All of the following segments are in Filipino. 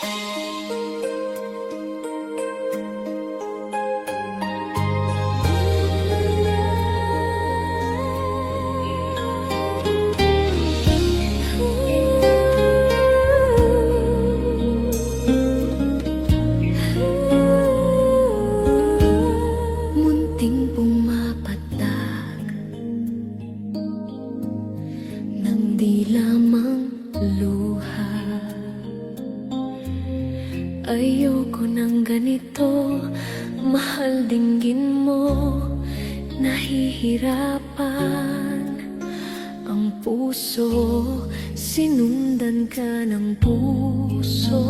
Munting pumapatak ng di lamang luha. Ayoko ng ganito, mahal, dinggin mo. Nahihirapan ang puso, sinundan ka ng puso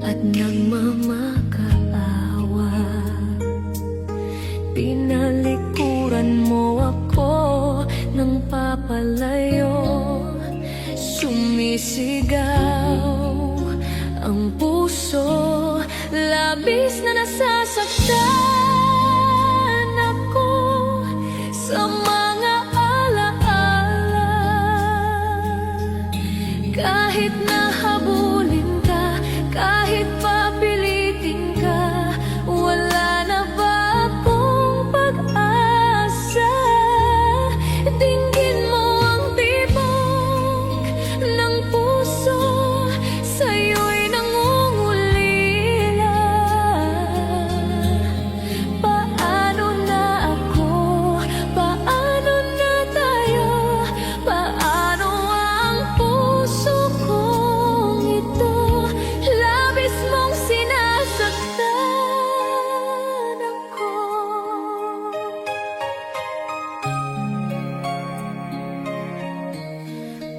at nagmamakaawa. Pinalikuran mo ako ng papalayo, sumisigaw ang puso, labis na nasasaktan ako sa mga alaala. Kahit nahabulin ka, kahit papilitin ka, wala na ba akong pag-asa? Dinggin mo ang tibok ng puso, sa'yo'y nangungulila. Paano na ako? Paano na tayo? Paano ang puso kong ito? Labis mong sinasaktan ako.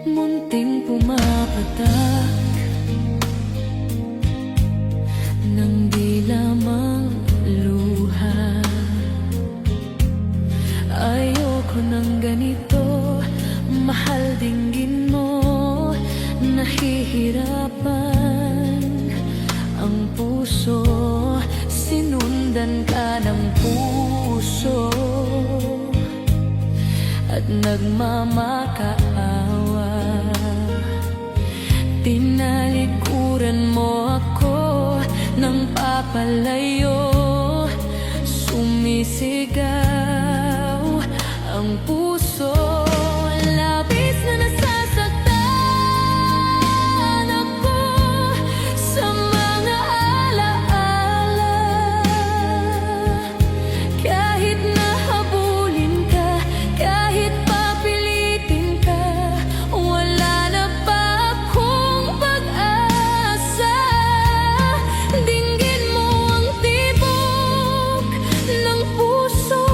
Munting pumapatak ng di lamang luha. Ayoko ng ganito, mahal, dinggin mo. Nahihirapan ang puso, sinundan ka ng puso at nagmamakaawa. Tinalikuran mo ako ng papalayo, sumisigaw ang puso, labis na nasasaktan ako sa mga alaala. Kahit nahabulin ka, kahit papilitin ka, wala na ba akong pag-asa? Dinggin mo ang tibok ng puso,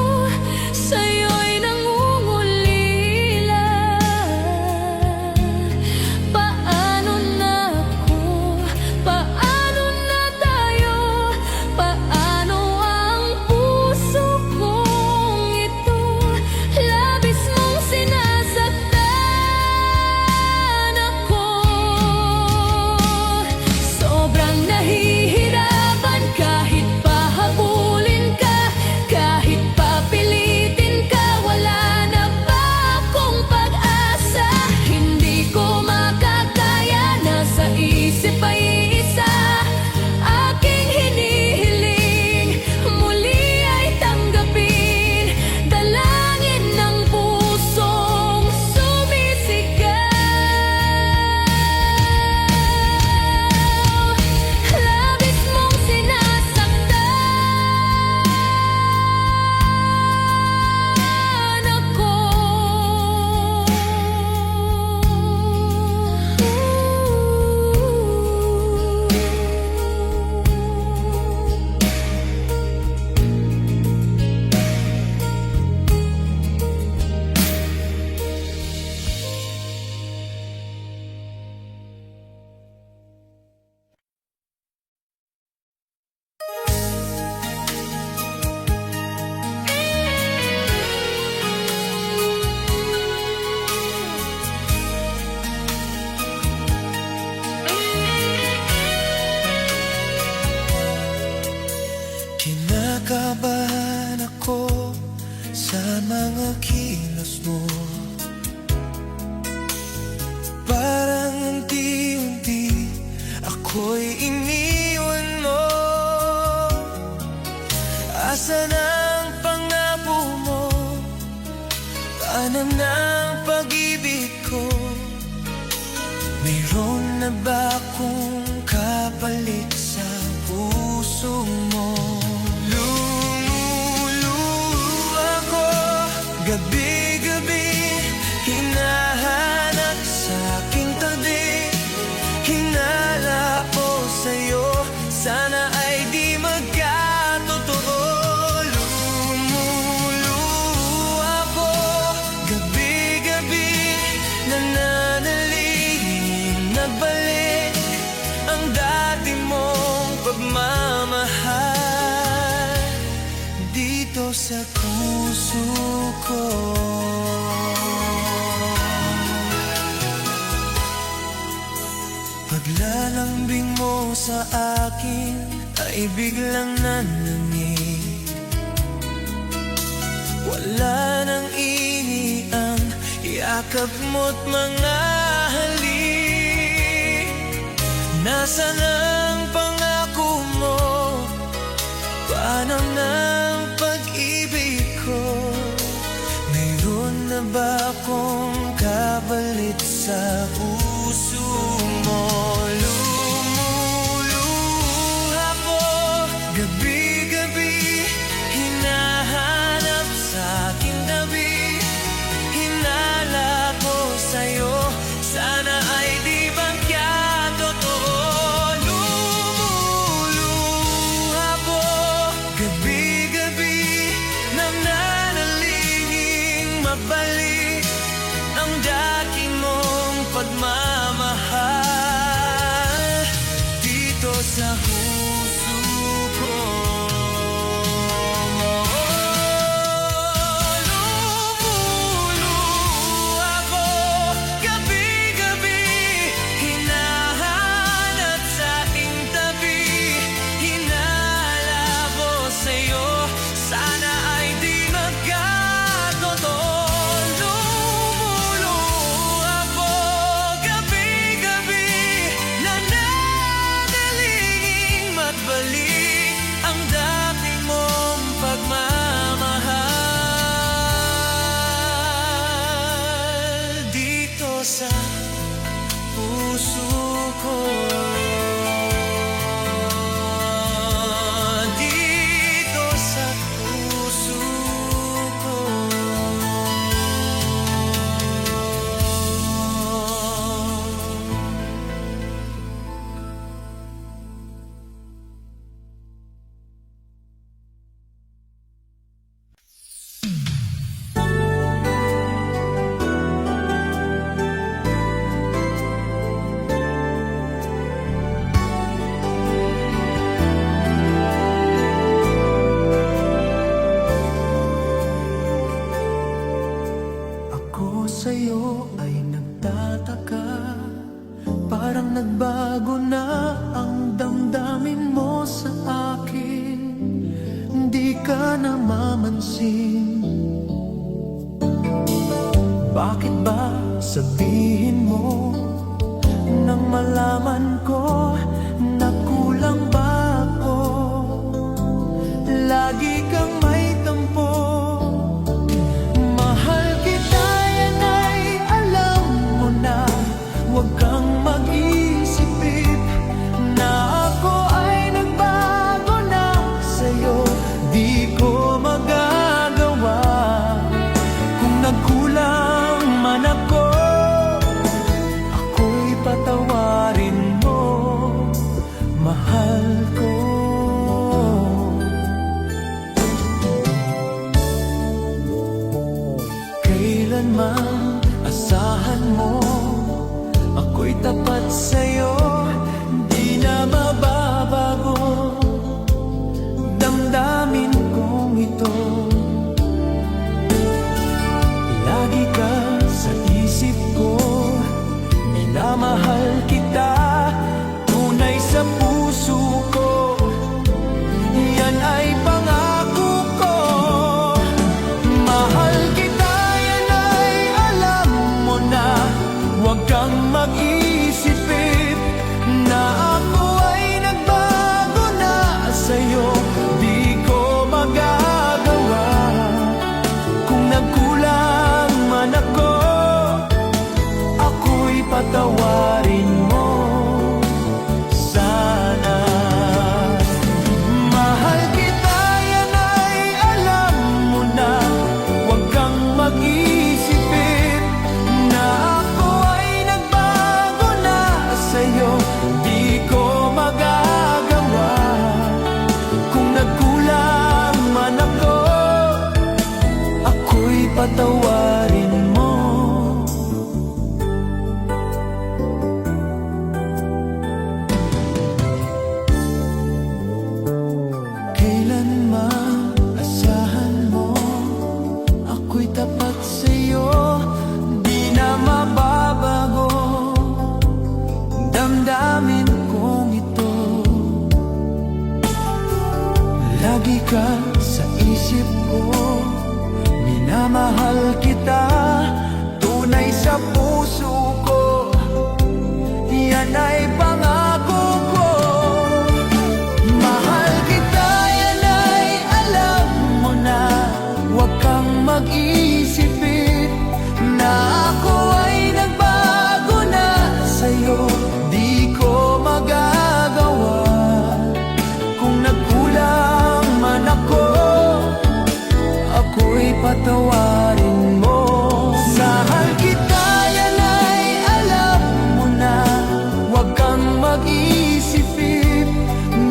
ng pag-ibig ko? Mayroon na ba akong kapalit sa puso mo? Lumuluha ako gabi-gabi, hinahanap sa aking tabi. Hinala ko sa'yo, sana ay di magkatotoo. Lumuluha ako gabi-gabi, nananalangin na balik ang dati mong pagmamahal dito sa puso ko. Paglalambing mo sa akin ay biglang nanangig. Wala nang ini ang yakap mo't mga halik. Nasaan ang pangako mo? Paano ng pag-ibig ko? Mayroon na ba akong kapalit sa puso mo? Lumuluha ko gabi-gabi, hinahanap sa aking tabi. Hinala ko sa'yo, sana ay di magkatotoo. Lumuluha ko gabi-gabi, nananalangin mabalik ang dati mong pagmamahal dito sa puso ko. Lumuluha ko gabi-gabi, hinahanap sa aking tabi. Hinala ko sa'yo, sana ay di magkatotoo. Lumuluha ko gabi-gabi, nananalangin magbalik ang dati mong pagmamahal dito sa puso ko. Dito sa puso ko. Ako sa'yo ay nagtataka, parang nagbago na ang damdamin mo sa akin. Hindi ka namamansin. Bakit ba sabihin mo nang malaman ko na kulang ba ako? Lagi kang may tampo. Mahal kita, yan ay alam mo na. Huwag kang mag-isip na ako ay nagbago na sa'yo. Di ko magagawa kung nagkulang man ako. Ako'y patawarin mo, mahal ko. Kailanman asahan mo, ako'y tapat sa'yo. Di na mababago damdamin kong ito. Lagi ka sa isip ko, minamahal kita, tunay sa puso ko. Yan ay pangako ko. Mahal kita, yan ay alam mo na. Huwag kang mag-isip na ako ay nagbago na sa'yo. Di ko magagawa kung nagkulang man damdamin kong ito. Lagi ka sa isip ko, minamahal kita, tunay sa puso ko, yan ay pangako ko. Mahal kita, yan ay alam mo na, huwag kang mag-isipin na ako ay nagbago na sa'yo. Di ko magagawa kung nagkulang man ako, ako'y patawarin mo. Mahal kita, yan ay alam mo na, huwag kang mag-isipin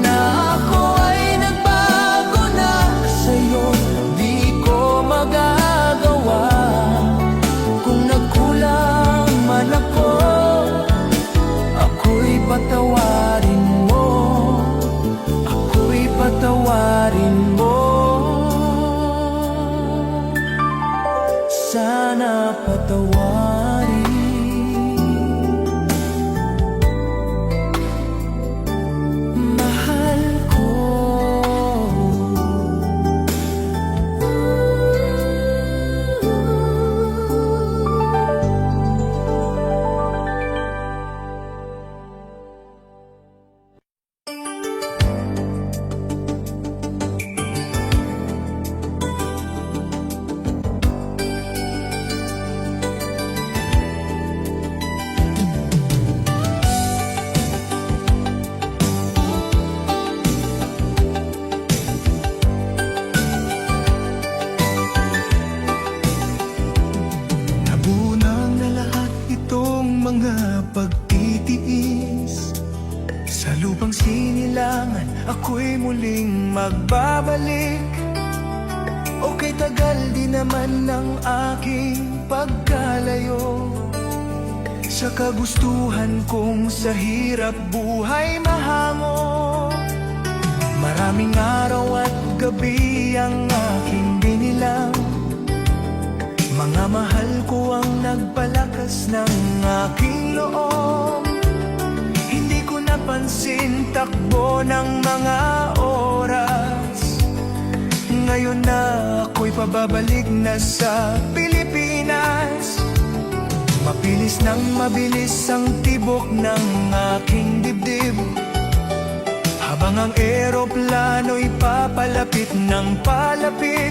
na ako ay nagbago na sa'yo. Di ko magagawa kung nagkulang man ako, ako'y patawarin mo, ako'y patawarin mo. Sana patawarin mahal ko. Nabunang na lahat itong mga pagtitiis. Sa lupang sinilangan, ako'y muling magbabalik. Okay, tagal di naman ng aking pagkalayo sa kagustuhan kong sa hirap buhay mahango. Maraming araw at gabi ang aking binilang, mga mahal ko ang nagpalakas ng aking loob. Hindi ko napansin takbo ng mga oras. Ngayon na ako'y pababalik na sa Pilipinas. Mabilis nang mabilis ang tibok ng aking dibdib, habang ang eroplano'y papalapit ng palapit.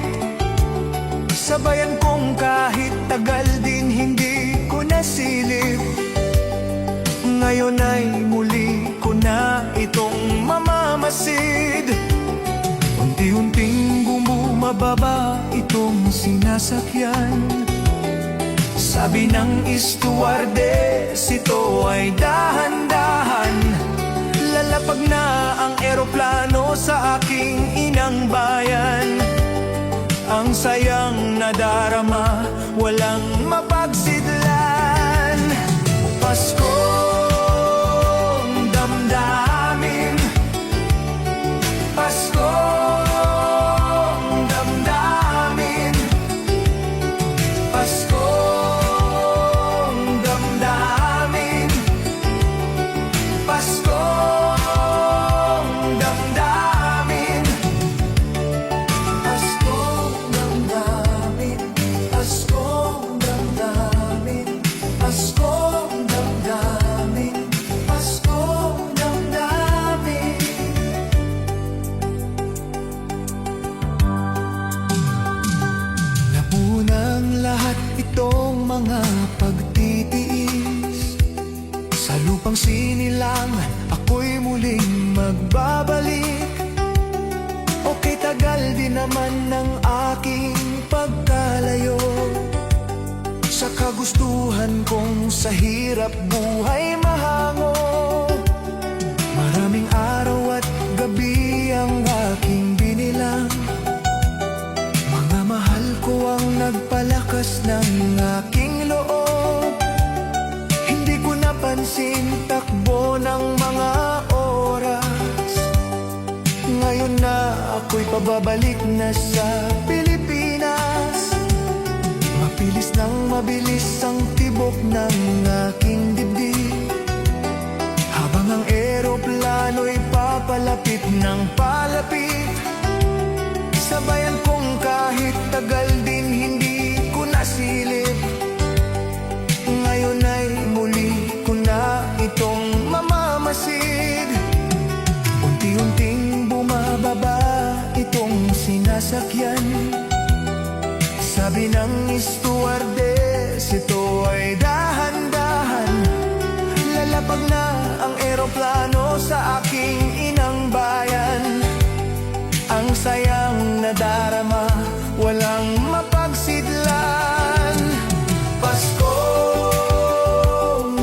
Sabayan kong kahit tagal din hindi ko nasilip. Ngayon ay muli ko na itong mamamasid. Unti-unting bumababa itong sinasakyan. Sabi ng stewardess, ito ay dahan-dahan. Lalapag na ang eroplano sa aking inang bayan. Ang sayang nadarama, walang mapagsidlan. Paskong damdamin, Paskong damdamin, Paskong damdamin, Paskong damdamin, Paskong damdamin, Paskong damdamin, Paskong damdamin, Paskong damdamin. Napunang lahat itong mga pagtitiis. Sa lupang sinilangan, ako'y muling magbabalik. Okay, tagal din naman ng aking pagkalayo sa kagustuhan kong sa hirap buhay mahango. Maraming araw at gabi ang aking binilang, mga mahal ko ang nagpalakas ng aking loob. Hindi ko napansin takbo ng mga oras. Ngayon na ako'y pababalik na sa Pilipinas. Mabilis nang mabilis ang tibok ng aking dibdib, palapit ng palapit. Sabayan kong kahit tagal din hindi ko nasilip. Ngayon ay muli ko na itong mamamasid. Unti-unting bumababa itong sinasakyan. Sabi ng stewardess, ito ay dahan-dahan. Lalapag na ang eroplano sa aking inang bayan. Ang sayang nadarama, walang mapagsidlan. Paskong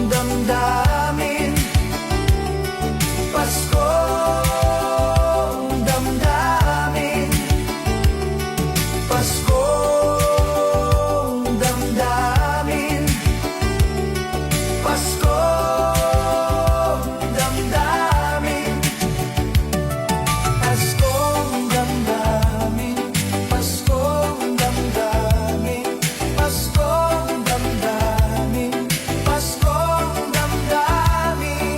damdamin, Paskong damdamin, Paskong damdamin, Paskong damdamin, Paskong damdamin, Paskong damdamin, Paskong damdamin, Paskong damdamin.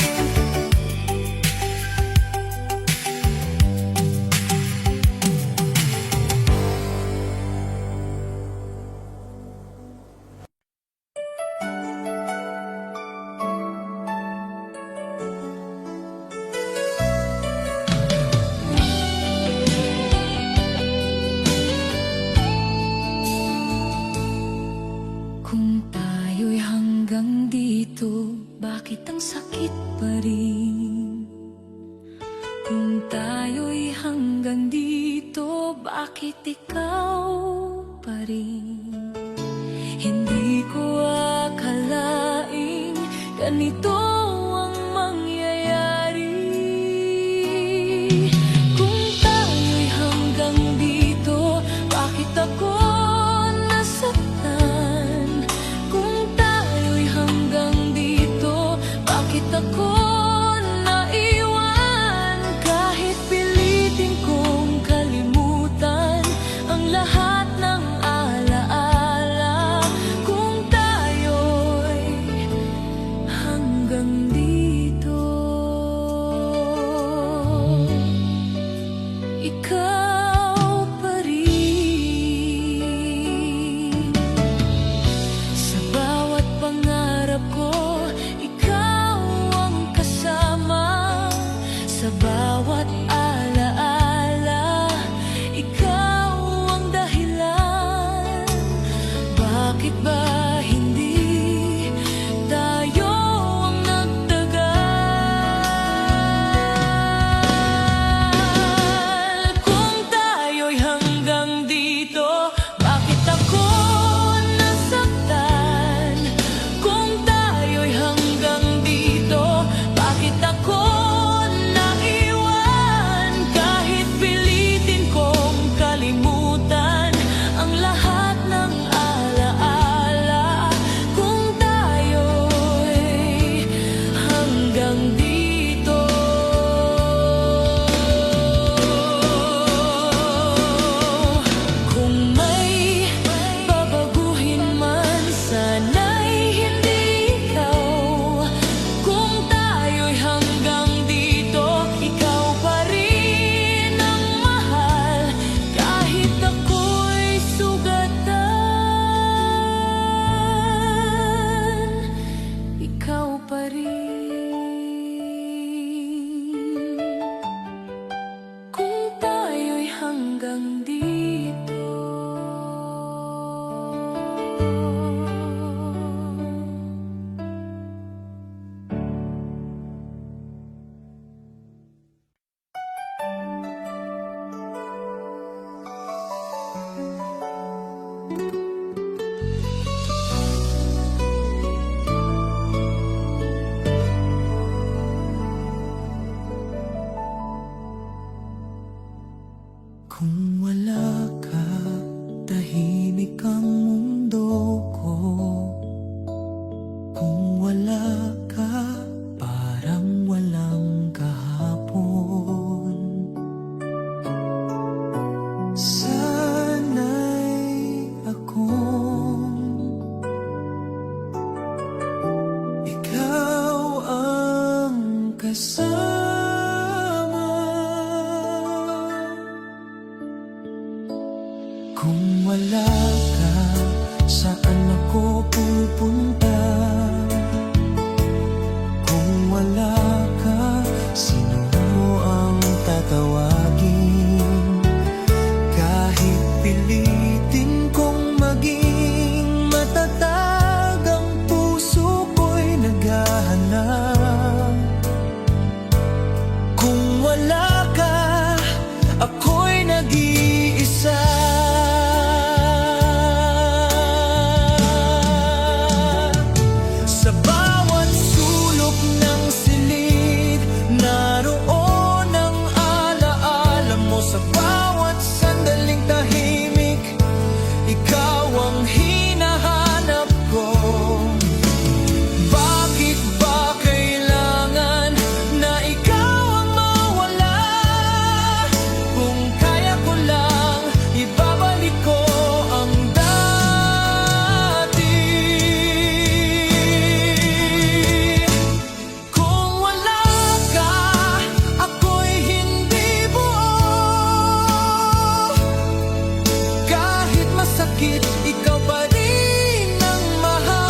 Kung tayo'y hanggang dito, bakit ang sakit pa rin? Kung tayo'y hanggang dito, bakit ikaw pa rin? Hindi ko akalaing ganito ang mangyayari. Kung tayo'y hanggang dito, bakit ako nasaktan? Kung tayo'y hanggang dito, bakit ako naiwan? Kahit pilitin kong kalimutan ang lahat ng alaala. Kung tayo'y hanggang dito, ikaw pa rin. Sa bawat pangarap ko, ikaw ang kasama. Sa bawat alaala, ikaw ang dahilan. Bakit ba hindi tayo ang nagtagal? Kung tayo'y hanggang dito, bakit ako nasaktan? Kung tayo'y hanggang dito, bakit ako naiwan? Kahit pilitin kong kalimutan ang lahat ng alaala. Kung tayo'y hanggang dito, kung may babaguhin man, sana'y hindi ikaw. Kung tayo'y hanggang dito, ikaw pa rin ang mahal. Kahit ako'y sugatan, ikaw pa rin. Kung tayo'y hanggang dito, Kung wala ka, tahimik ang mundo ko. Kung wala ka, parang walang kahapon. Sana'y akong ikaw ang kasama. Kung wala ka, saan ako pupunta? Kung wala ka, sino ang tatawagin? Kahit pilitin kong maging matatag, ang puso ko'y naghahanap. Kung wala ka, ako'y nag-iisa. Sa bawat sulok ng silid, naroon ang alaala mo. Sa bawat sandaling tahimik, ikaw ang hinahanap ko. Bakit ba kailangan na ikaw ang mawala? Kung kaya ko lang, ibabalik ko ang dati. Kung wala ka, ako'y hindi buo. Kahit masakit, ikaw pa rin ang mahal.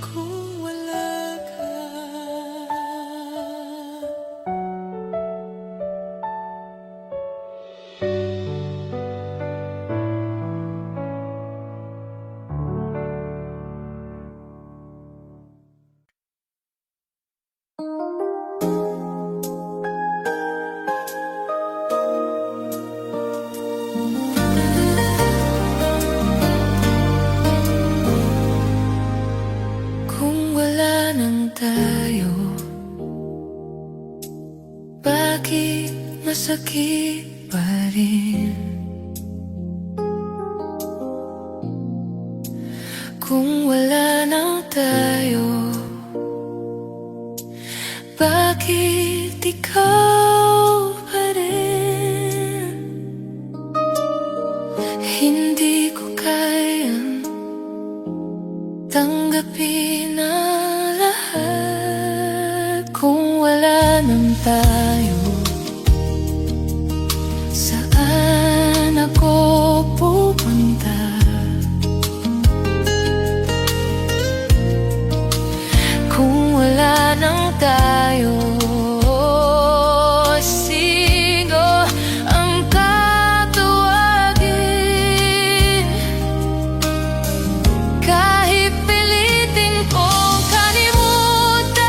Kung wala ka. Kung wala nang tayo, bakit masakit pa rin? Kung wala nang tayo, bakit ikaw pa rin? Hindi ko kayang tanggapin ang lahat. Kung wala nang tayo, saan ako pupunta? Kung wala nang tayo, sino ang tatawagin? Kahit pilitin kong kalimutan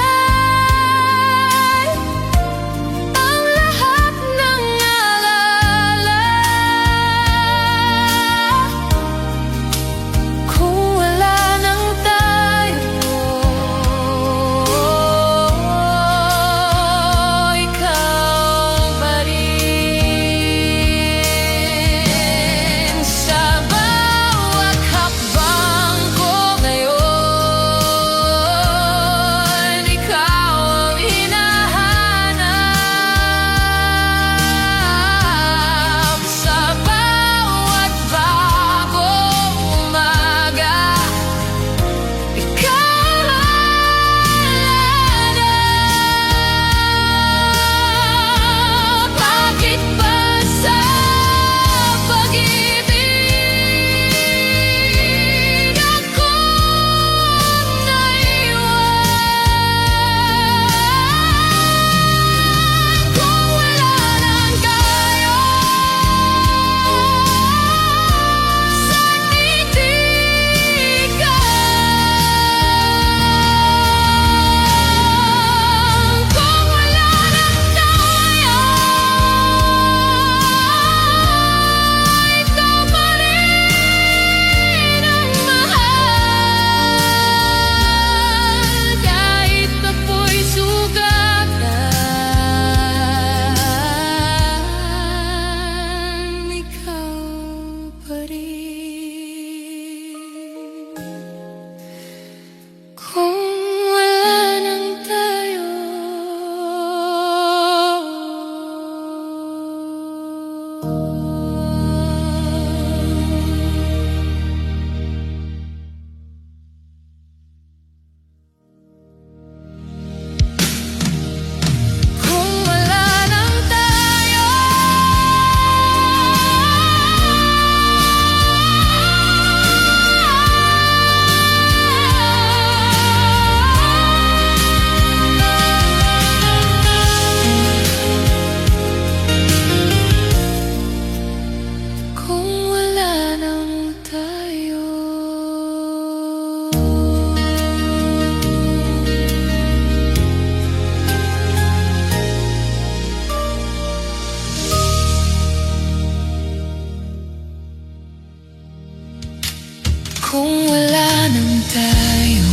wala nang tayo,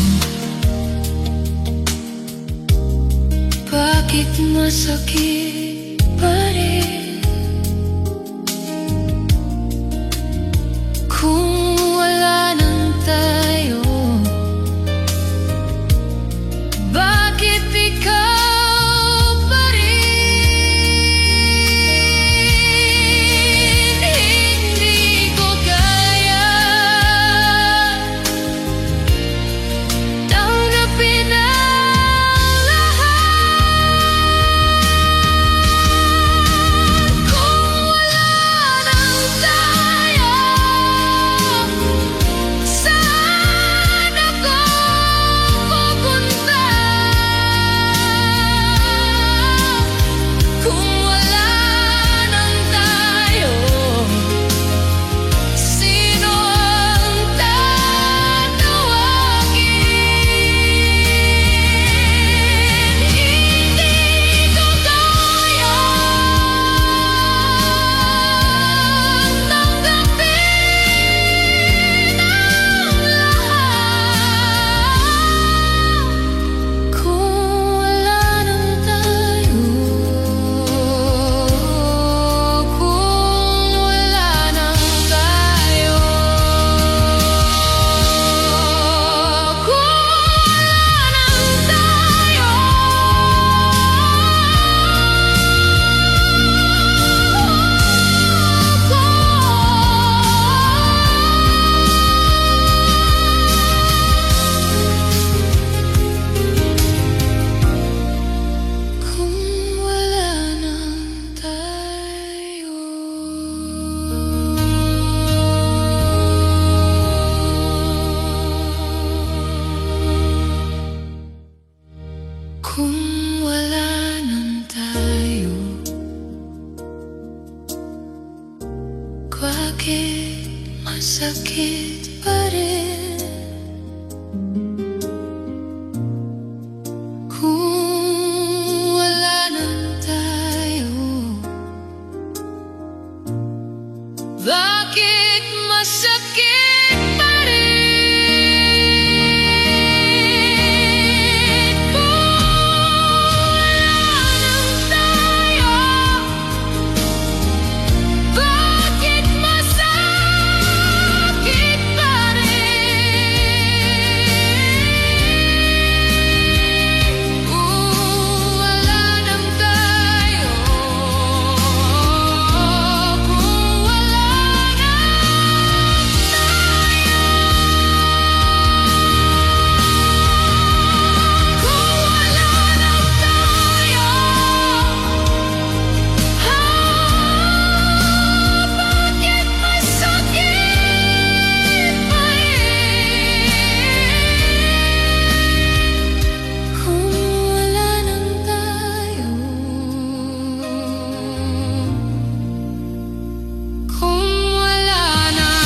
bakit masakit pa rin? Kung wala nang tayo, bakit ikaw pa rin? Hindi ko kaya tanggapin ang lahat. Kung wala nang tayo, saan ako pupunta? Kung wala nang tayo, sino ang tatawagin? Hindi ko kaya tanggapin ang lahat. Kung wala nang tayo, kung wala nang tayo, kung wala nang tayo, kung wala nang tayo. Kung wala nang tayo, bakit masakit pa rin? Kung wala nang tayo, bakit masakit pa rin? Kung wala nang tayo, bakit masakit pa rin? Kung wala nang tayo, kung wala nang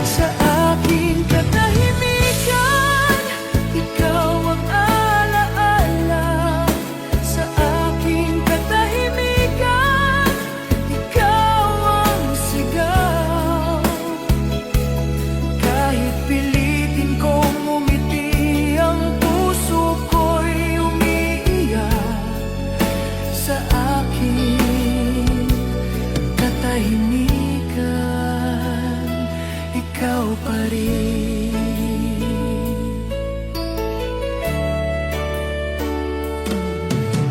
Sa aking katahimikan katahimikan, ikaw pa rin.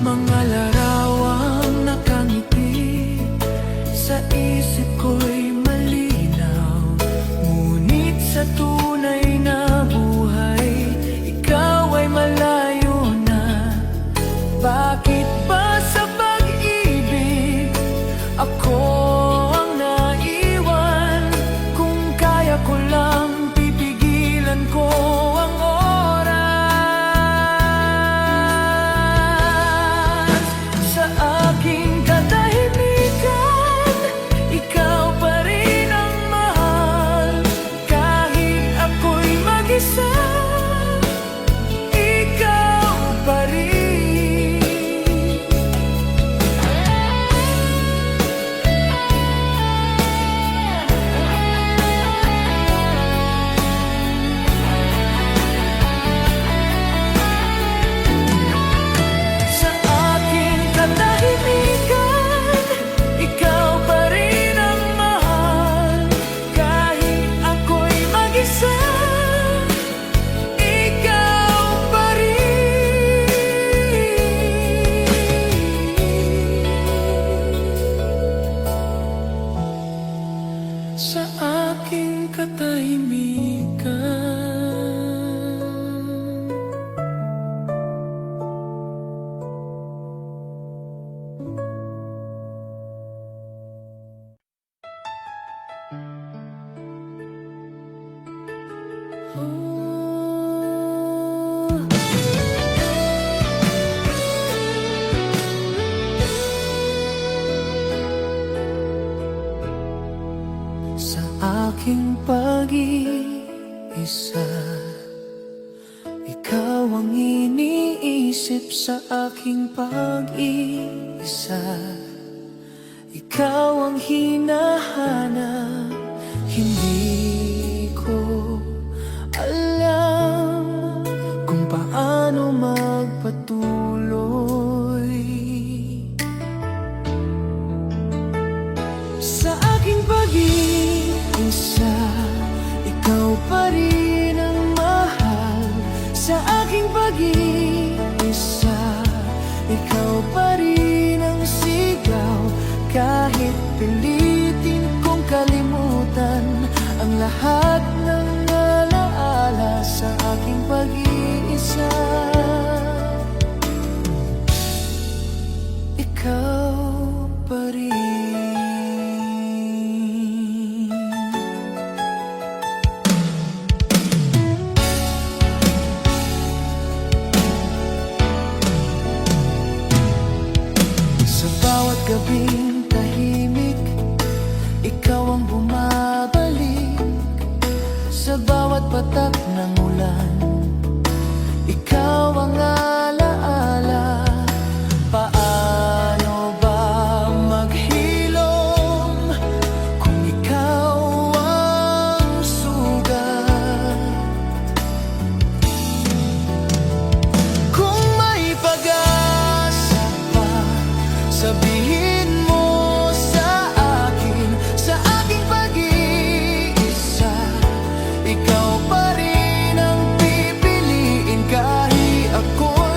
Mga larawang nakangiti sa isip ko'y malinaw, ngunit sa tunay na buhay, ikaw ay malayo na. Bakit ba sa pag-ibig ako ang naiwan? Kung kaya ko lang, pipigilan ko ang oras. Sa aking katahimikan, ikaw pa rin ang mahal. Kahit ako'y mag-isa, ikaw pa rin. Sa aking katahimikan, ikaw pa rin ang mahal. Kahit ako'y mag-isa, ikaw pa rin. Sa aking katahimikan. Sa aking pag-iisa, ikaw ang iniisip. Sa aking pag-iisa, ikaw ang hinahanap. Hindi ko alam kung paano magpatuloy. Sa aking pag-iisa, ikaw pa rin ang mahal. Sa aking pag-iisa, ikaw pa rin ang sigaw. Kahit pilitin kong kalimutan ang lahat ng alaala sa aking pag-iisa, ikaw pa rin. Sa bawat gabing tahimik, ikaw ang bumabalik. Sa bawat patak ng ulan, ikaw ang alaala. Paano ba maghilom kung ikaw ang sugat? Kung may pag-asa pa, sabihin mo sa akin. Sa aking pag-iisa, ikaw pa rin ang pipiliin. Kahit ako'y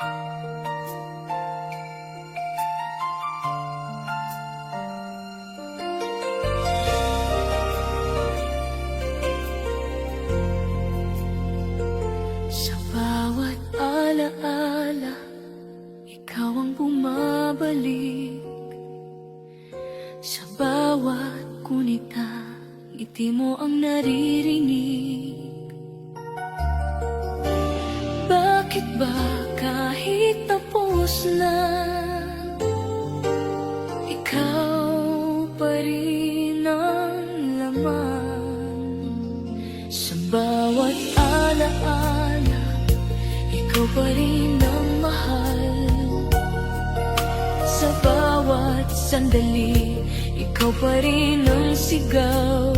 Sa bawat alaala, ikaw ang bumabalik. Sa bawat kunita, ngiti mo ang naririnig. Bakit ba kahit tapos na, ikaw pa rin ang laman? Sa bawat alaala, ikaw pa rin ang mahal. Sa bawat sandali, ikaw pa rin ang sigaw.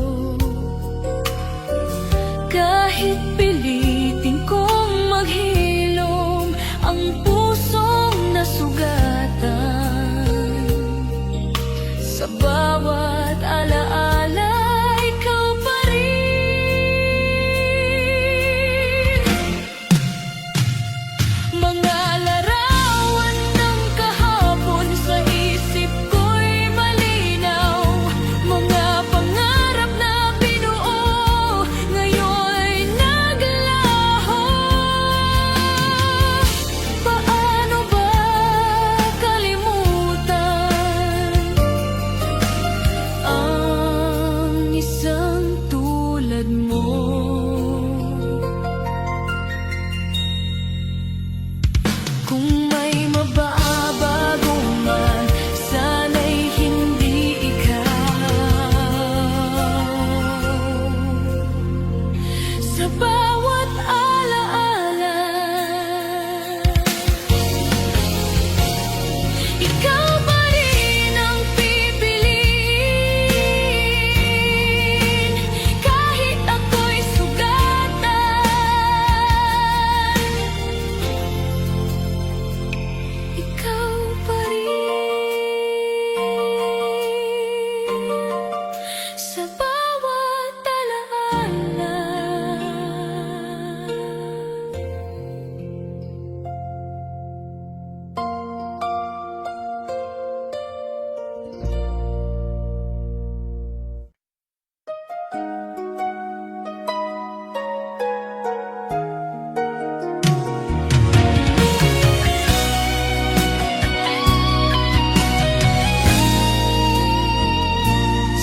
Kahit pilitin kong maghilom ang pusong nasugatan, sa bawat alaala, ikaw pa rin. Mga larawan ng kahapon sa isip ko'y malinaw. Mga pangarap na binuo ngayon'y naglaho. Paano ba kalimutan ang isang tulad mo? Kung may mababago man, sana'y hindi ikaw. Sa bawat alaala, ikaw pa rin ang pipiliin. Kahit ako'y sugatan, ikaw pa rin. Sa bawat alaala.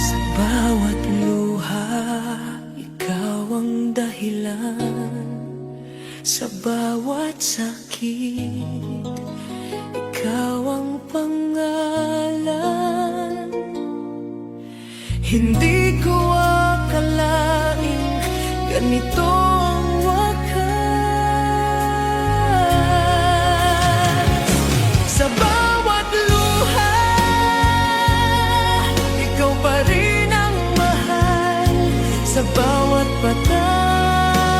Sa bawat luha, ikaw ang dahilan. Sa bawat sakit, ikaw ang pangalan. Hindi ko akalaing ganito ang wakas. Sa bawat luha, ikaw pa rin ang mahal. Sa bawat patak,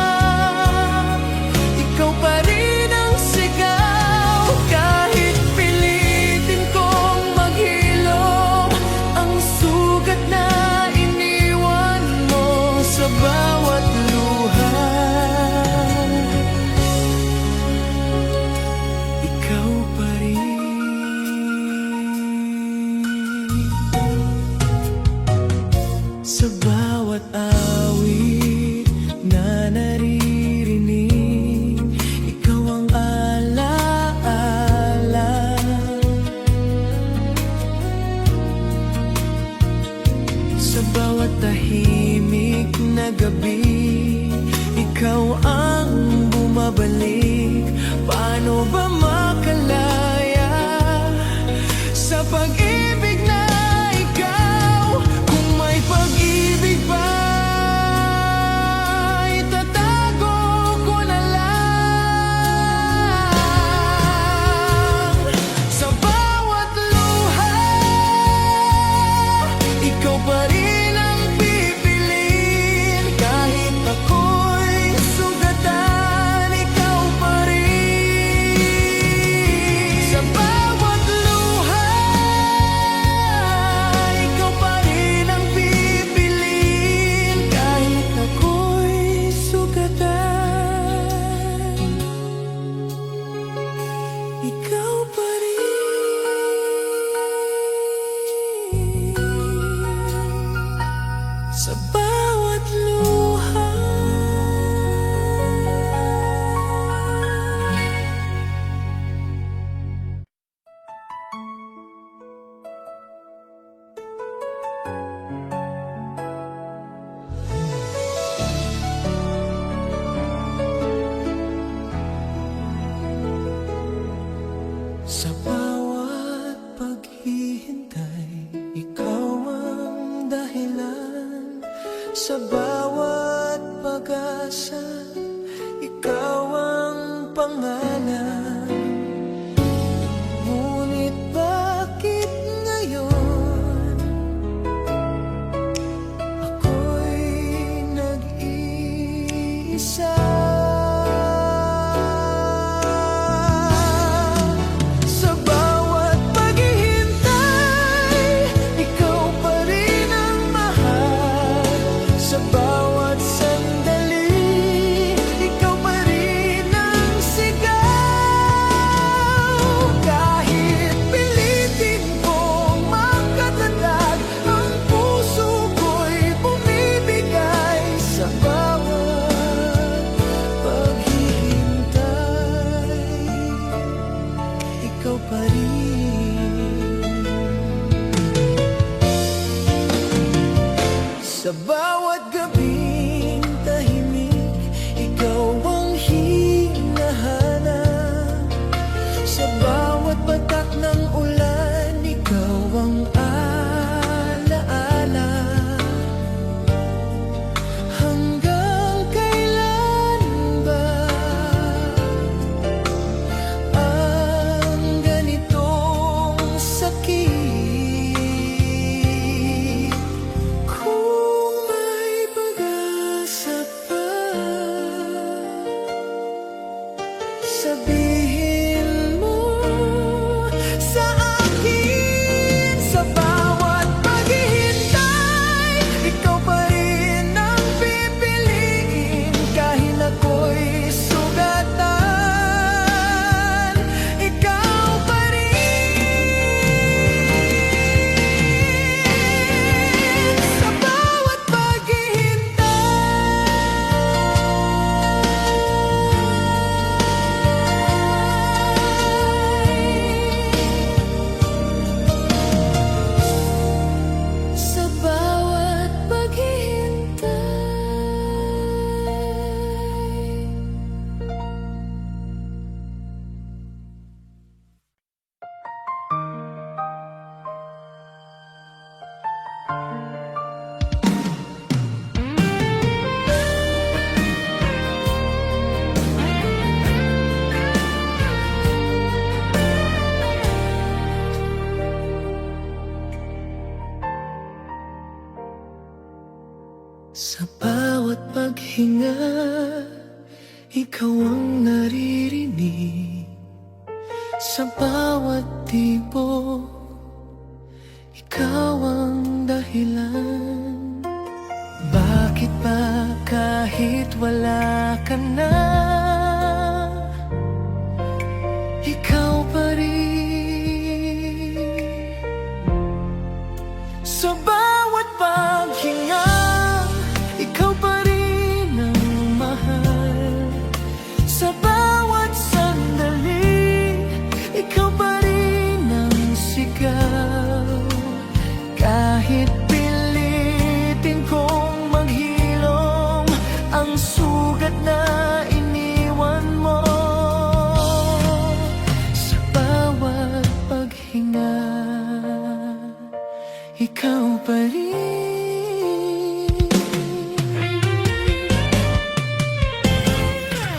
ikaw pa rin ang sigaw. Kahit pilitin kong maghilom ang sugat na iniwan mo. Sa bawat luha, Sa bawat paghihintay, ikaw ang dahilan. Sa bawat pag-asa, ikaw ang pangalan. Ngunit bakit ngayon ako'y nag-iisa? Sa bawat paghihintay, ikaw pa rin ang mahal. Sa bawat sandali, ikaw pa rin ang sigaw. Kahit pilitin kong makatatag, ang puso ko'y bumibigay. Sa bawat paghihintay, ikaw pa rin. Sa bawat gabing tahimik, ikaw ang hinahanap. Sa bawat patak ng ulan, ikaw ang alaala. Hanggang kailan ba ang ganitong sakit? Kung may pag-asa pa, sabihin mo sa akin. Sa bawat paghihintay, ikaw pa rin ang pipiliin. Kahit ako'y sugatan, ikaw pa rin. Sa bawat paghihintay, sa bawat paghihintay. Sa bawat paghinga, ikaw ang naririnig. Sa bawat tibok, ikaw ang dahilan. Bakit ba kahit wala ka na, ikaw pa rin? Sa bawat paghinga, ikaw pa rin ang mahal. Sa bawat sandali, ikaw pa rin ang sigaw. Kahit pilitin kong maghilom ang sugat na iniwan mo. Sa bawat paghinga, ikaw pa rin.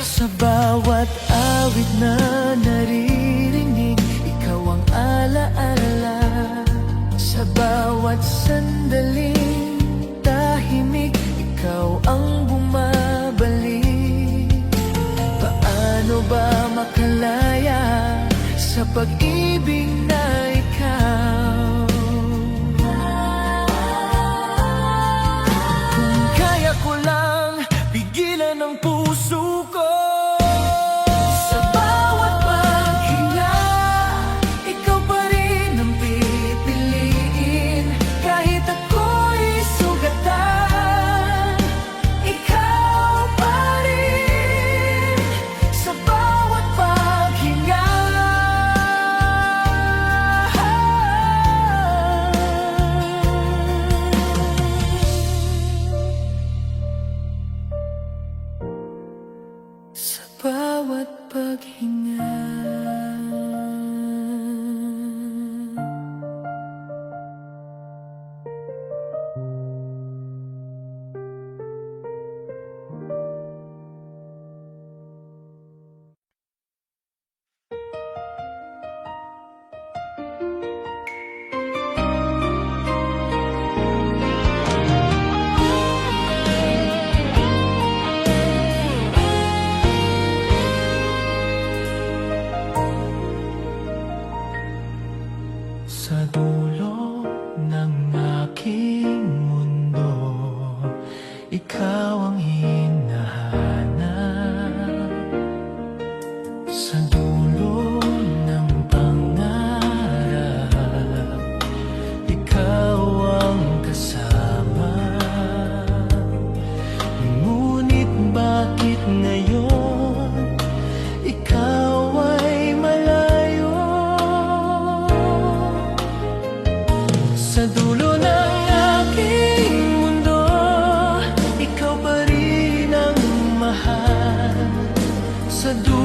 Sa bawat awit na naririnig, ikaw ang alaala. Sa bawat sandaling tahimik, ikaw ang bumabalik. Paano ba makalaya sa pag-ibig na ikaw? Kung kaya ko lang pigilan ang puso ko. Sa bawat paghinga, ikaw pa rin ang pipiliin. Kahit ako'y sugatan, ikaw pa rin. Sa bawat paghinga, sa bawat paghinga.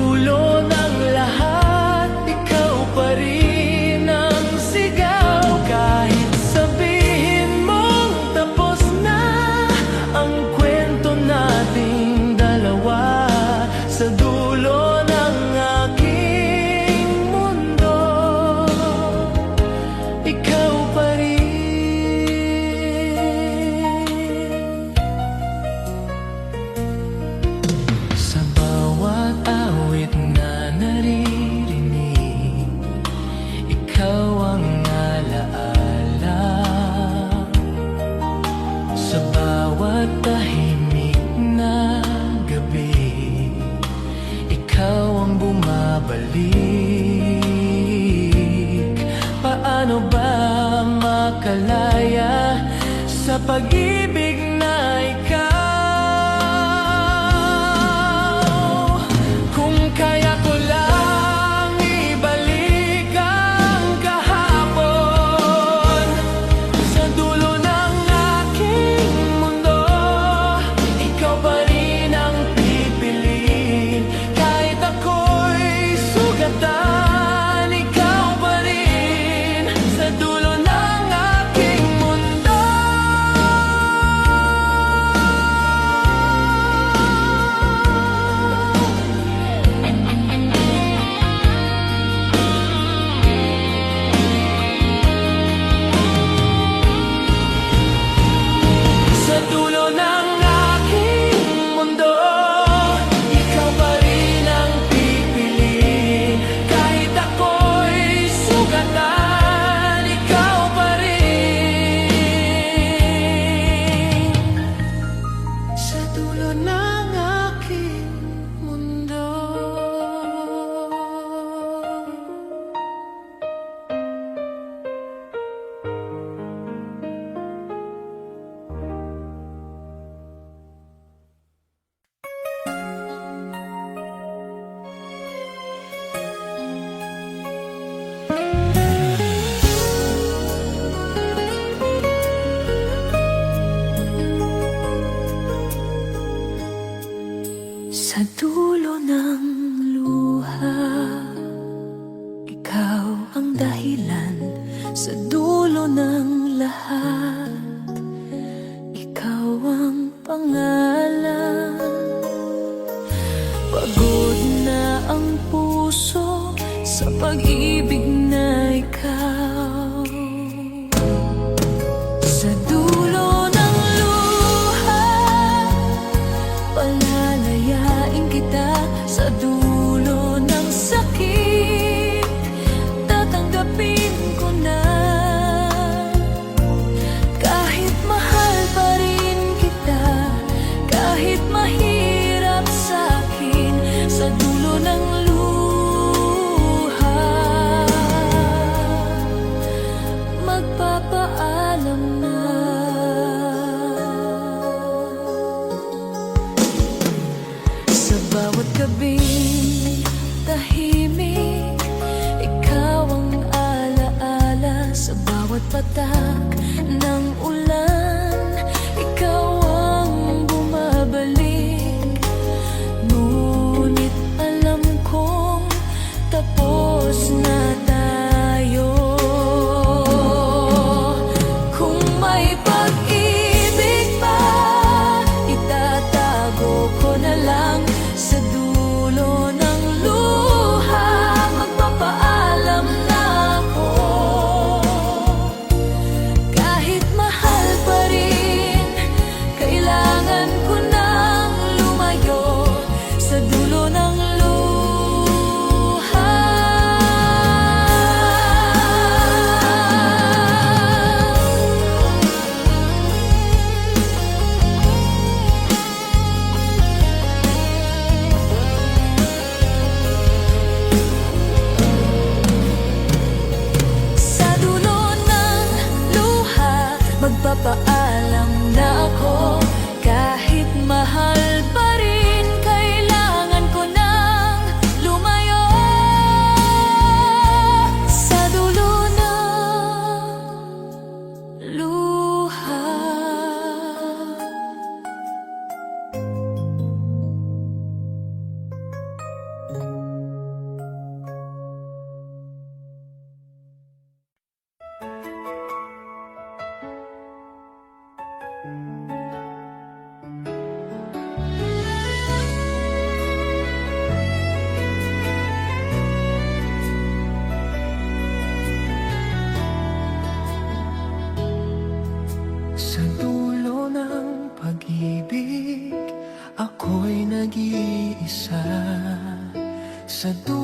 dulo ng lahat, ikaw pa rin ang sigaw. Kahit sabihin mong tapos na ang kwento nating dalawa, sa dulo ng aking mundo, ikaw pa rin. Sa bawat awit na naririnig, ikaw ang alaala. Sa bawat tahimik na gabi, ikaw ang bumabalik. Paano ba makalaya sa pag-ibig na ikaw? Kung kaya ko lang ibalik ang kahapon, sa dulo ng aking mundo, ikaw pa rin ang pipiliin. Kahit ako'y sugatan, ikaw pa rin sa dulo ng aking mundo. Sa dulo ng aking mundo, ikaw pa rin ang pipiliin. Kahit ako'y sugatan, ikaw pa rin sa dulo ng aking mundo. Sa dulo ng luha, ikaw ang dahilan. Sa dulo ng lahat, ikaw ang pangalan. Pagod na ang puso sa pag-ibig na ikaw. Sa dulo ng luha, palalayain kita. Sa dulo ng sakit, tatanggapin ko na. Kahit mahal pa rin kita, kahit mahirap sa'kin, sa dulo ng luha, magpapaalam na. Sa bawat gabing tahimik, ikaw ang alaala. Sa bawat patak ng ulan, ikaw ang bumabalik. Ngunit alam kong tapos na tayo. Kung may pag-ibig pa, itatago ko na lang. Sa dulo ng luha, magpapaalam na ako.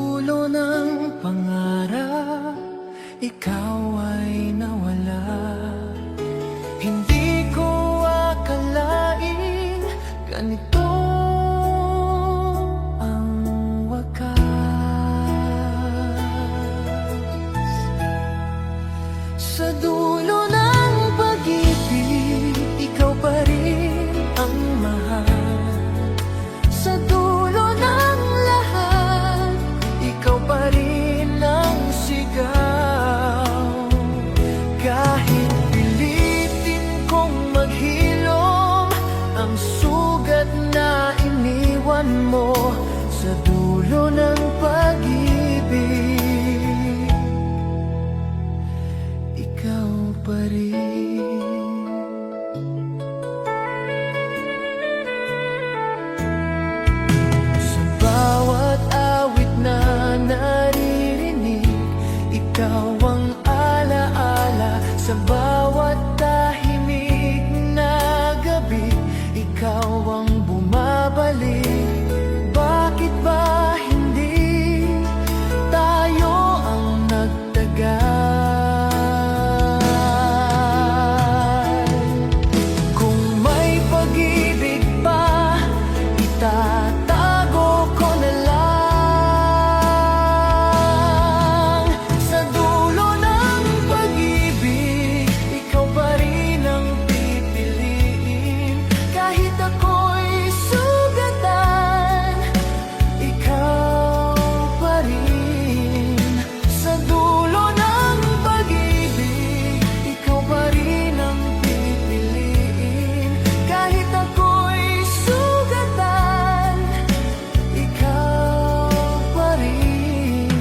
dulo ng pangarap, ikaw ay nawala. Hindi ko akalain ganito ang wakas. Sa dulo ng pag-ibig, ikaw pa rin ang mahal. Sa dulo ng lahat, ikaw pa rin ang sigaw. Kahit pilitin kong maghilom ang sugat na iniwan mo, sa dulo ng pag-ibig, ikaw pa rin. Sa bawat awit na naririnig, ikaw ang alaala. Sa bawat tahimik na gabi, ikaw ang bumabalik. Bakit ba hindi tayo ang nagtagal? Kung may pag-ibig pa, itatago ko na lang. Sa dulo ng pag-ibig, ikaw pa rin ang pipiliin. Kahit ako'y sugatan, ikaw pa rin. Sa dulo ng pag-ibig, ikaw pa rin ang pipiliin. Kahit ako'y sugatan, ikaw pa rin.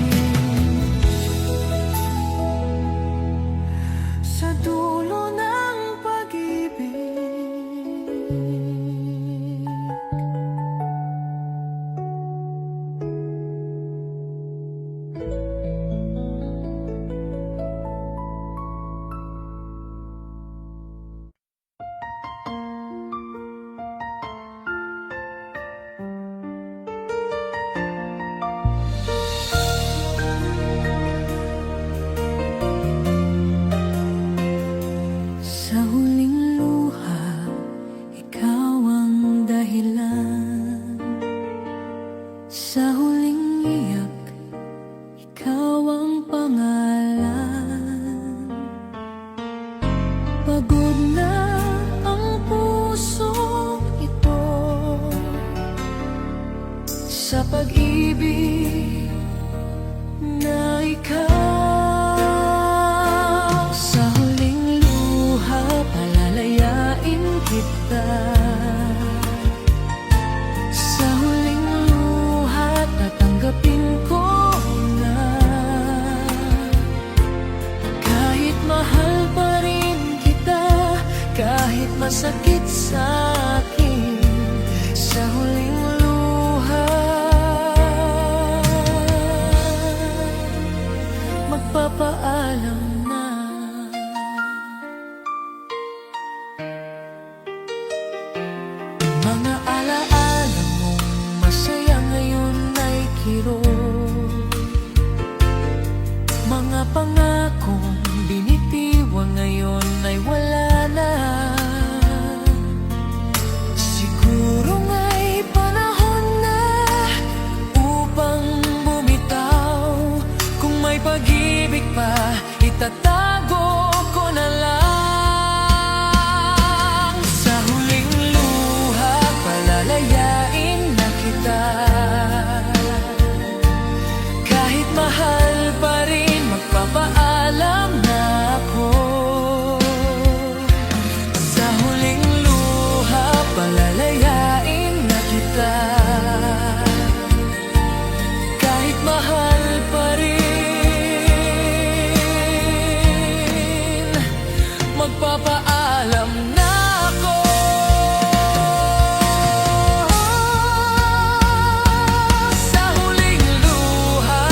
Sa dulo ng pag-ibig, sa huling luha, ikaw ang dahilan. Sa huling iyak, ikaw ang pangalan. Pagod na ang pusong ito sa pag-ibig na ikaw. Sa huling luha, palalayain kita. Sa huling luha, tatanggapin ko na. Kahit mahal pa rin kita, kahit masakit sa akin, sa huling luha, magpapaalam na. Mga alaala mong masaya ngayon ay kirot. Mga pangakong binitiwan ngayon ay wala na. Siguro nga'y panahon na upang bumitaw. Kung may pag-ibig pa, itatago ko na lang. Sa huling luha, palalayain na kita. Kahit mahal pa rin, magpapaalam na ako. Sa huling luha, palalayain na kita. Kahit mahal pa rin, magpapaalam na ako. Sa huling luha,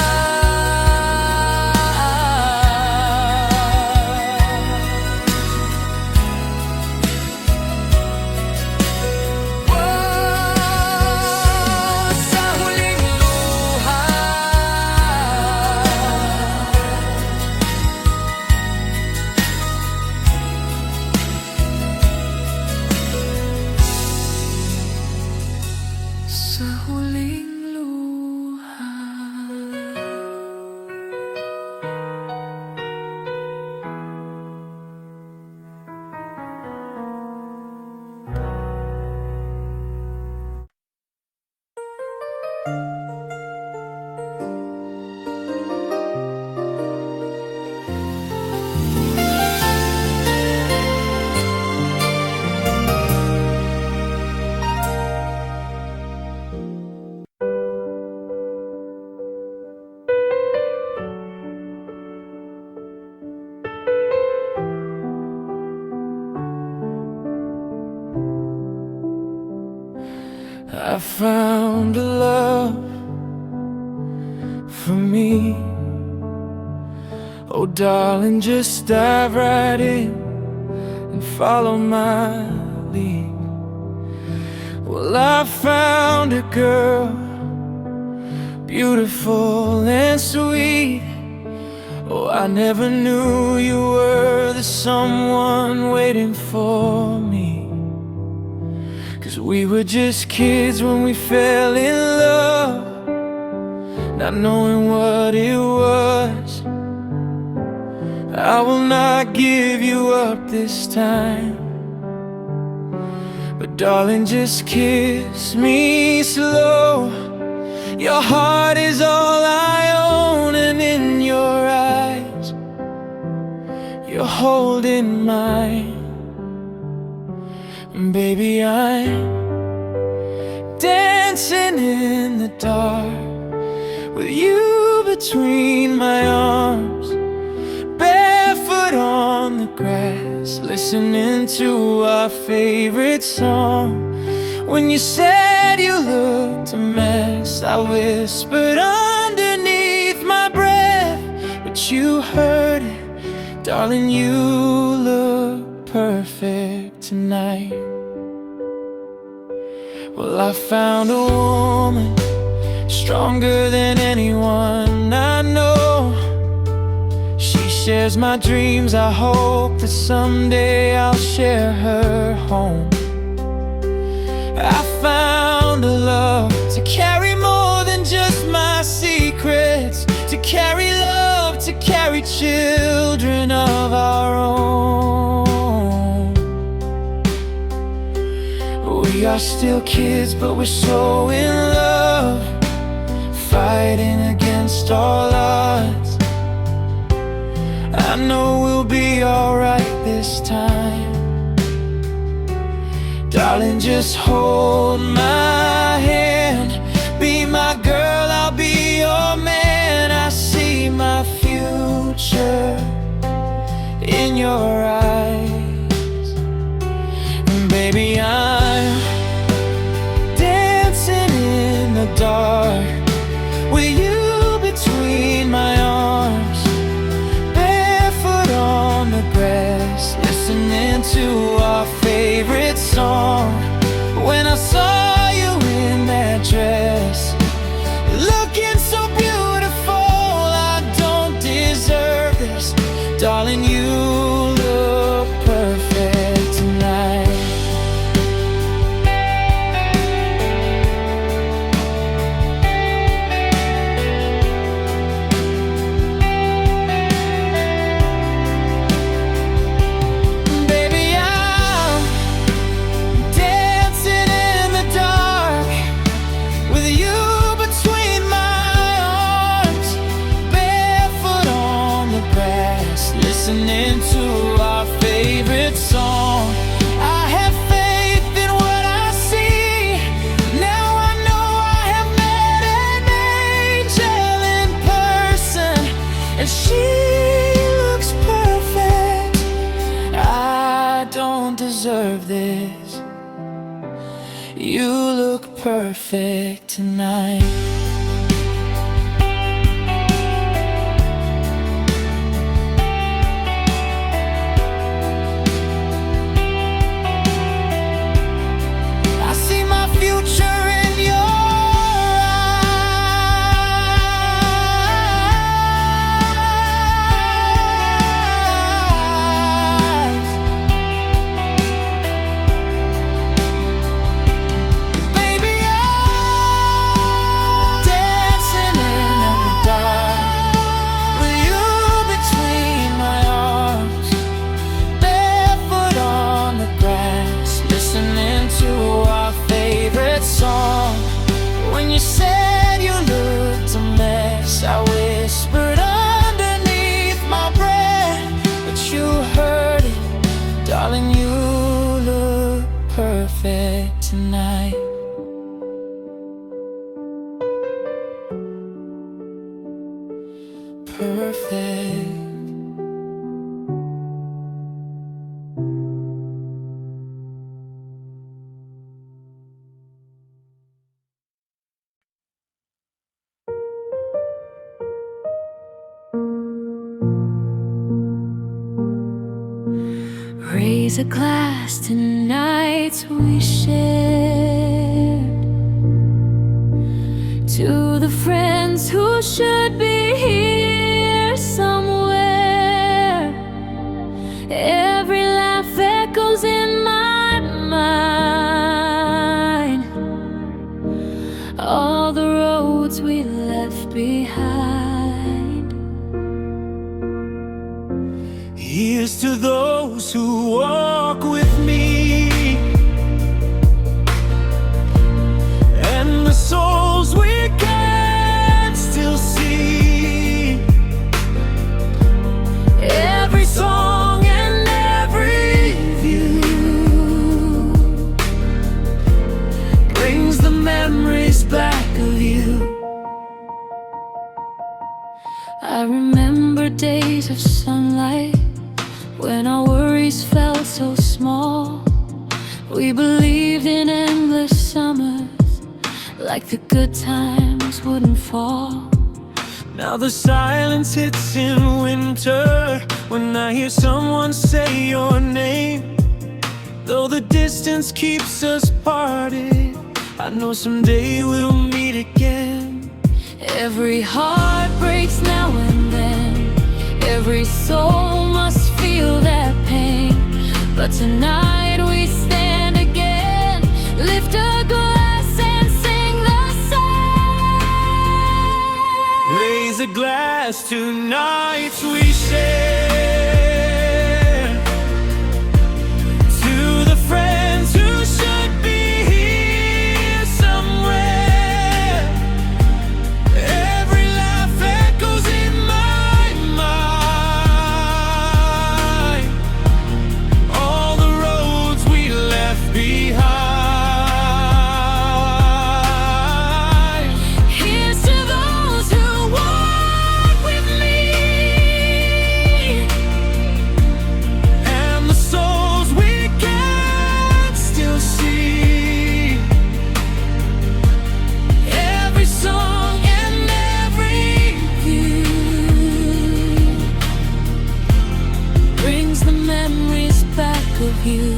found a love for me. Oh darling, just dive right in and follow my lead. Well, I found a girl, beautiful and sweet. Oh, I never knew you were the someone waiting for me. 'Cause we were just kids when we fell in love, not knowing what it was. I will not give you up this time, but darling, just kiss me slow. Your heart is all I own, and in your eyes you're holding mine. Baby, I'm dancing in the dark with you between my arms, barefoot on the grass, listening to our favorite song. When you said you looked a mess, I whispered underneath my breath, but you heard it. Darling, you look perfect tonight. Well, I found a woman stronger than anyone I know. She shares my dreams. I hope that someday I'll share her home. I found a love to carry more than just my secrets, to carry love, to carry children of our own. We are still kids, but we're so in love, fighting against all odds. I know we'll be alright this time. Darling, just hold my hand. Be my girl, I'll be your man. I see my future in your eyes. And baby, I'm dancing in the dark with you between my arms, barefoot on the grass, listening to our favorite song. When I saw you in that dress, looking so beautiful, I don't deserve this. Darling, you look perfect tonight. Listening to our favorite song. I have faith in what I see. Now I know I have met an angel in person, and she looks perfect. I don't deserve this. You look perfect tonight. When you said you looked a mess, I whispered underneath my breath, but you heard it. Darling, you look perfect tonight. Perfect. Raise a glass to nights we shared, to the friends who should be here somewhere. Every laugh echoes in my mind, all the roads we left behind. Here's to those who walk with me, and the souls we can still see. Every song and every view brings the memories back of you. I remember days of sunlight when our worries felt so small. We believed in endless summers, like the good times wouldn't fall. Now the silence hits in winter when I hear someone say your name. Though the distance keeps us parted, I know someday we'll meet again. Every heart breaks now and then, every soul must feel that pain. But tonight we stand again, lift a glass and sing the song. Raise a glass to nights we share, to the friends who should be here somewhere. Every laugh echoes in my mind, all the roads we left behind. Here's to those who walk with me, And the souls we can still see. Every song and every you brings the memories back of you.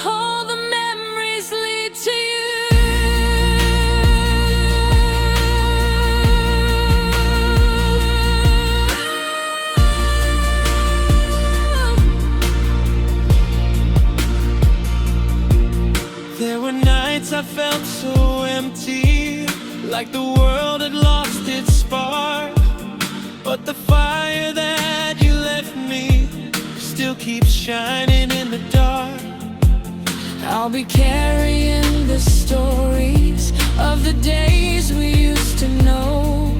All the memories lead to you. There were nights I felt so empty, like the world had lost its spark. But the fire that you left me still keeps shining in the dark. I'll be carrying the stories of the days we used to know,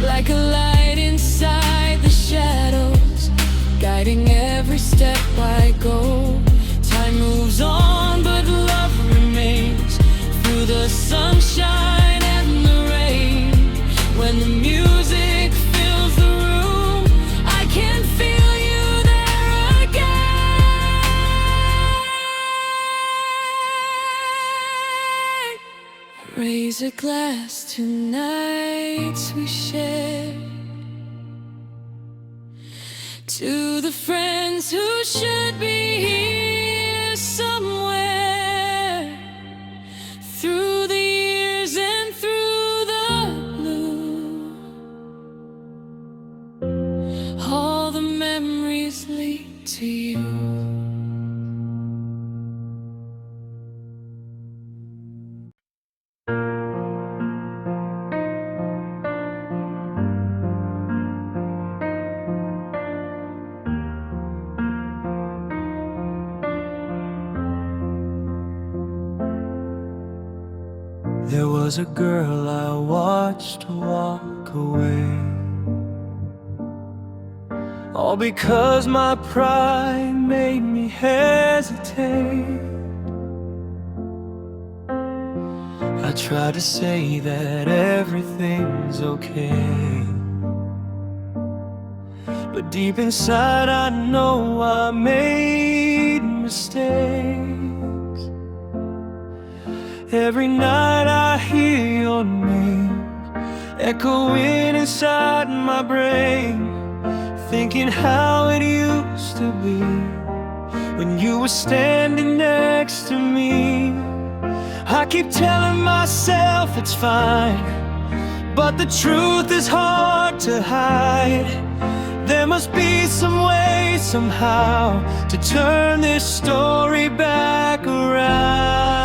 like a light inside the shadows, guiding every step I go. Time moves on, but love remains through the sunshine and the rain. When the music fills the room, I can feel you there again. Raise a glass to nights we shared, to the friends who should be here somewhere. Through the years and through the blue, all the memories lead to you. There was a girl I watched walk away, all because my pride made me hesitate. I tried to say that everything's okay, but deep inside I know I made mistakes. Every night I hear your name echoing inside my brain, thinking how it used to be when you were standing next to me. I keep telling myself it's fine, but the truth is hard to hide. There must be some way, somehow, to turn this story back around.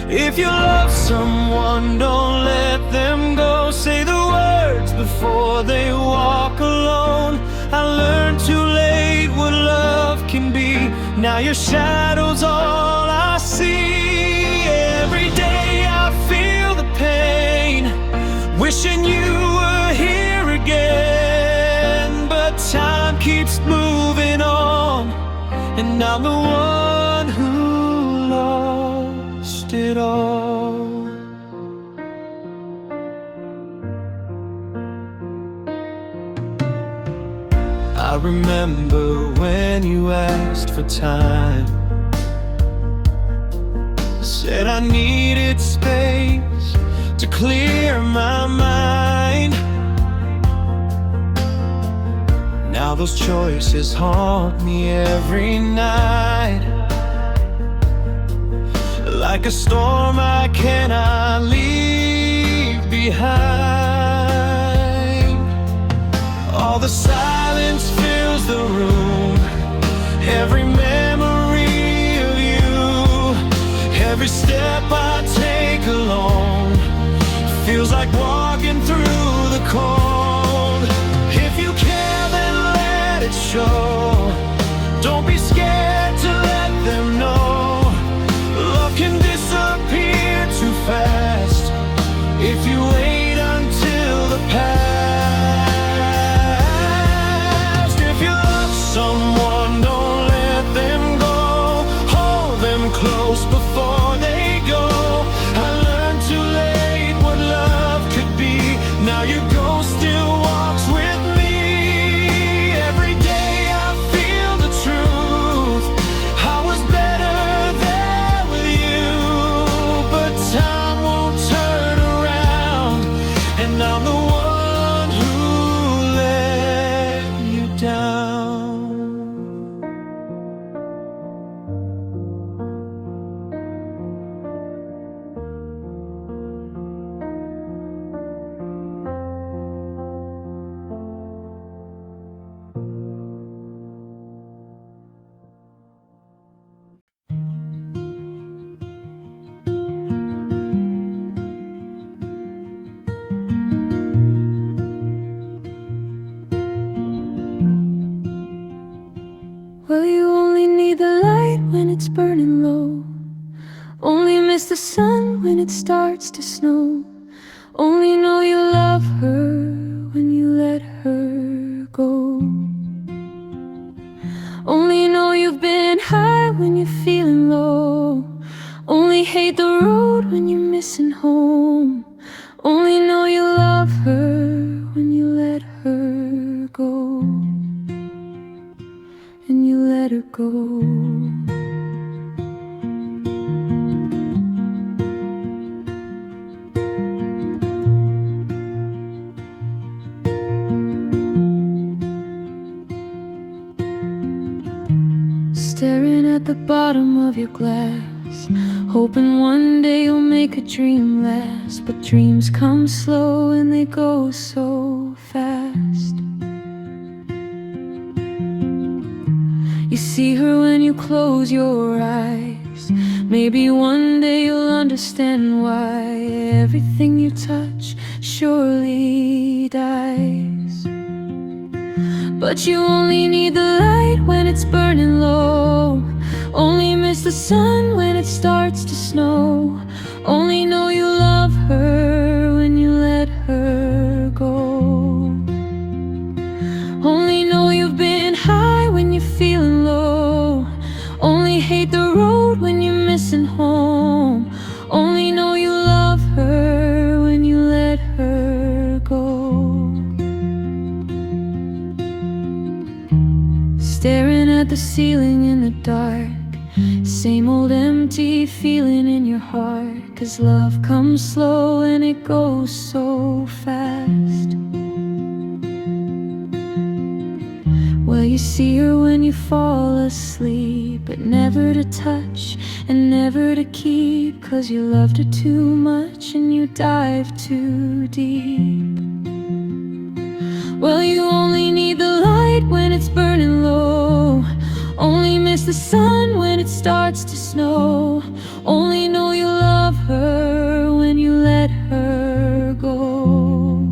If you love someone, don't let them go. Say the words before they walk alone. I learned too late what love can be. Now your shadow's all I see. Every day I feel the pain, wishing you were here again. But time keeps moving on, and I'm the one who lost it all. I remember when you asked for time. I said I needed space to clear my mind. Now those choices haunt me every night, like a storm I cannot leave behind. All the silence fills the room, every memory of you, every step I take alone feels like walking through the cold. If you care, then let it show. Don't be scared to let them know. Love can disappear too fast if you wait until the past. If you love someone, don't let them go. Hold them close before they go. I learned too late what love could be. Now your ghost still walks with me. Every day I feel the truth. I was better there with you, but time won't turn around, and I'm the one who let you down. Well, you only need the light when it's burning low. Only miss the sun when it starts to snow. Only know you love her when you let her go. Only know you've been high when you're feeling low. Only hate the road when you're missing home. Only know you love her when you let her go. And you let her go. Staring at the bottom of your glass, hoping one day you'll make a dream last. But dreams come slow and they go so fast. You see her when you close your eyes. Maybe one day you'll understand why everything you touch surely dies. But you only need the light when it's burning low. Only miss the sun when it starts to snow. Only know you love her when you let her go. Only know you've been high when you're feeling low. Only hate the road when you're missing home. Only know you love her when you let her go. Staring at the ceiling in the dark, Same old empty feeling in your heart, 'cause love comes slow and it goes so fast. Well, you see her when you fall asleep, but never to touch and never to keep, 'cause you loved her too much and you dive too deep. Well, you only need the light when it's burning low, only miss the sun when it starts to snow, only know you love her when you let her go.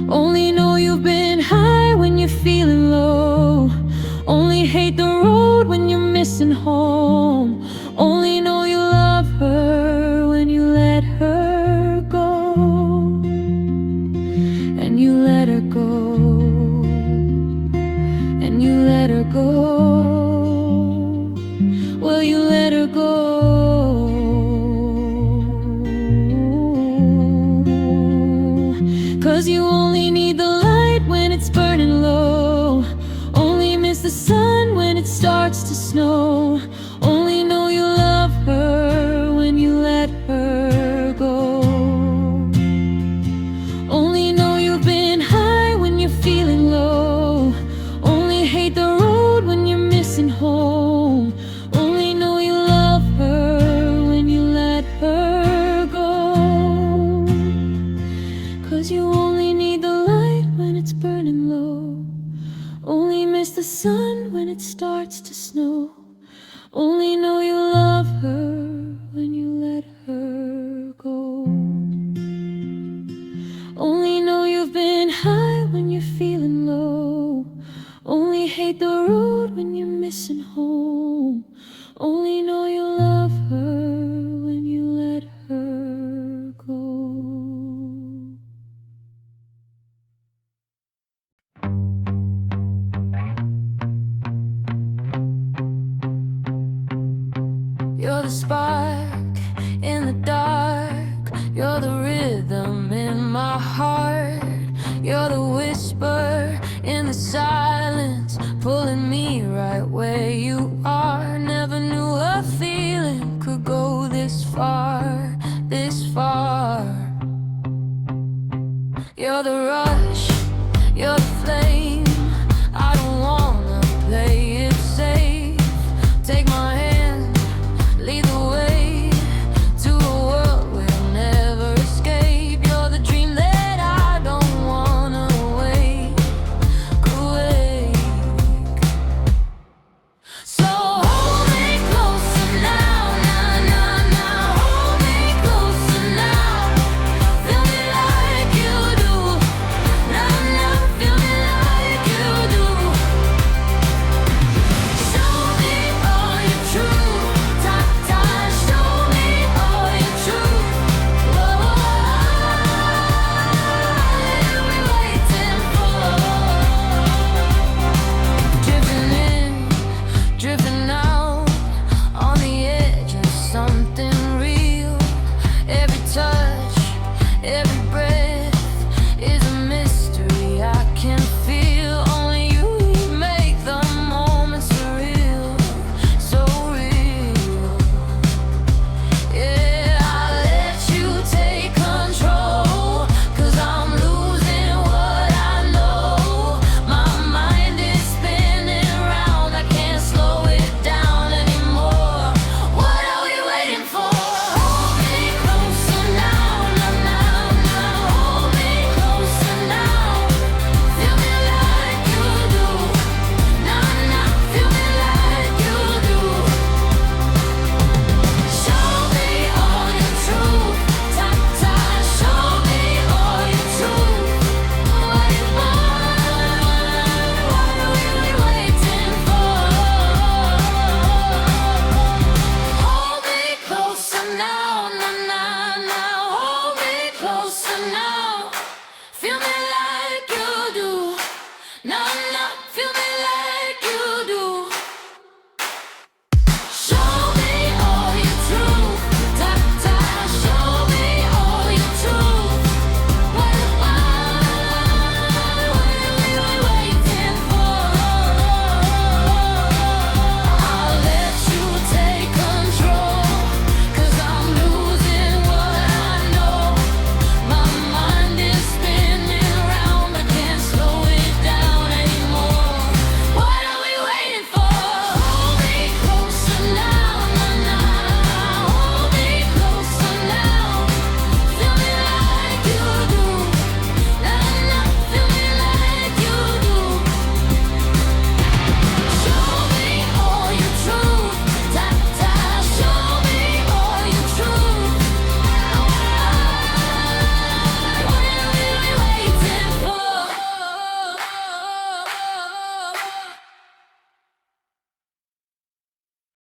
Only know you've been high when you're feeling low, only hate the road when you're missing home, only know you love her when you let her go. And you let her go, and you let her go. Well, you let her go, 'cause you only need the light when it's burning low, only miss the sun when it starts to snow, only know you love her when you let her go. Only know you've been high when you're feeling low, only hate the road when you're missing home, only know you love her when you let her go. 'Cause you only need the light when it's burning low, only miss the sun when it starts to snow, only know you love her when you let her go. Only know you've been high when you're feeling low, only hate the road when you're missing home, only know you love her when you let her go. You're the spark in the dark, you're the rhythm in my heart, you're the whisper in the silence, pulling me right where